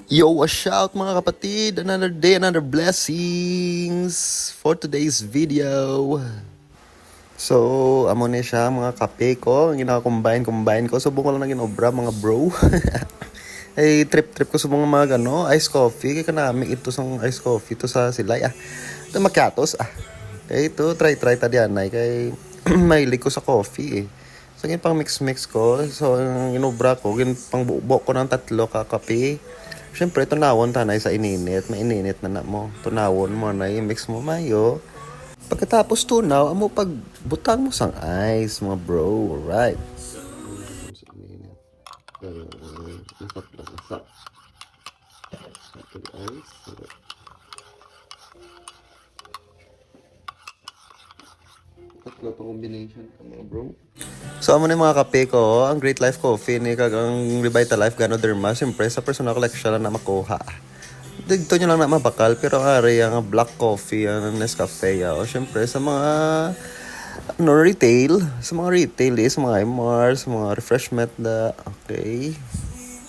Yo, a shout mga kapatid! Another day, another blessings for today's video. So, amo ni siya mga kape ko. Ang ginaka-combine ko. Subong ko lang na ginobra mga bro. Ay, trip ko sa mga ice coffee. Kaya kanami ito sa ice coffee. Ito sa silay. Ito macchiatos. Kaya ito, try tadianay. Kaya mahilig ko sa coffee eh. So, pang mix ko. So, ang ginobra ko, pang bubo ko ng 3 kakape. Siyempre, tunawon tanay sa ininit. Maininit na mo. Tunawon mo na, i-mix mo mayo. Pagkatapos tunaw, amo pag butang mo sang ice, mga bro. Alright. Tatlo pang combination mga bro. So, amo na yung mga kape ko. Ang Great Life Coffee ni kagang Revitalife Ganoderma. Siyempre, sa personal collection lang na makuha. Dito nyo lang na mabakal. Pero ari, ang black coffee, ang Nescafe. O, siyempre, sa mga retail. Sa mga retail, sa mga MR, sa mga refreshment na, okay.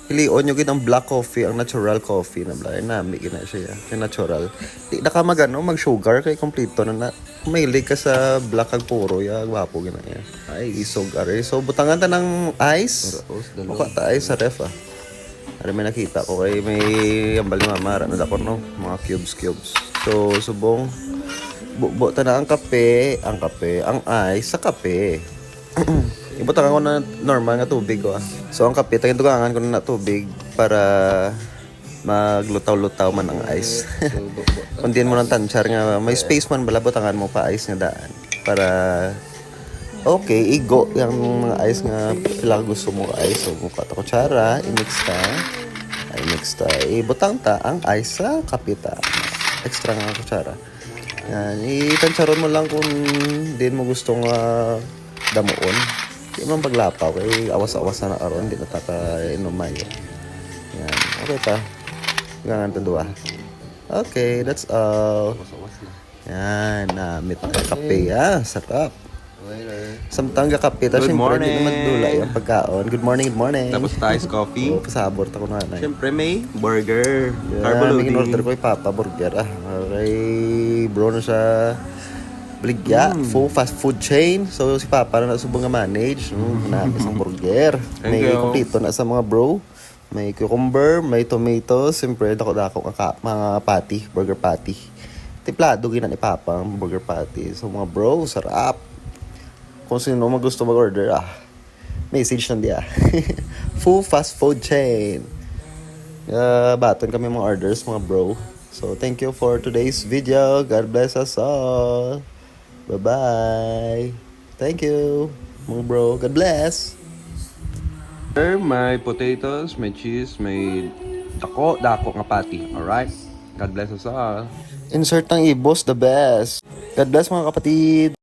Hilion nyo ang black coffee, ang natural coffee na blay. Nami, gina siya. Yung natural. Di na ka mag-sugar, kay kompleto na. Mahilig ka sa black kag puro, gwapo gina yan. Ay, isog ari. So, butangan ta ng ice. Mukha ta ice sa ref Ari may nakita ko kay may ambal ni mama. Ano dako no? Mga cubes. So, subong. Bubo ta na ang kape, ang ice sa kape. Ibutangan ko na normal nga tubig ko. So, ang kape, tagin-tugangan ko na tubig para maglutaw-lutaw man ang ice. Kundiin mo ng tansyar nga, may space man bala, butangan mo pa ice nga daan. Para, okay, igo yung mga ice nga, pila gusto mo ice. So, mukha ta kutsara, i-mix ta. Ibutang ta ang ice sa kape ta. Extra nga kutsara. Yan, itansyaron mo lang kung din mo gustong damuon. Di man paglapaw, kay awas-awas na aron, hindi na taka-inom mayo. Yan, okay ta. Gangan ta duwa. Okay, that's all. Yan, namit na kape, sarap. Samtang kape, ta siyempre, hindi naman dula yung pagkaon. Good morning. Tapos ice coffee. Pasabor ta ko na. Siyempre may burger. Carbo loading. Order ko yung Papa Burger. Okay, bro na siya. Bligya, full fast food chain. So, si Papa na nasubong nga manage. Na isang burger. May kompleto na sa mga bro. May cucumber, may tomatoes. Siyempre, dako-dako mga patty, burger patty. Tiplado gina ni Papa ang burger patty. So, mga bro, sarap. Kung sino gusto mag-order, message lang dia. Full fast food chain. Baton kami mga orders, mga bro. So, thank you for today's video. God bless us all. Bye-bye. Thank you, mga bro. God bless. May potatoes, may cheese, may dako nga patty. Alright? God bless us all. Insert ng ibos, the best. God bless mga kapatid.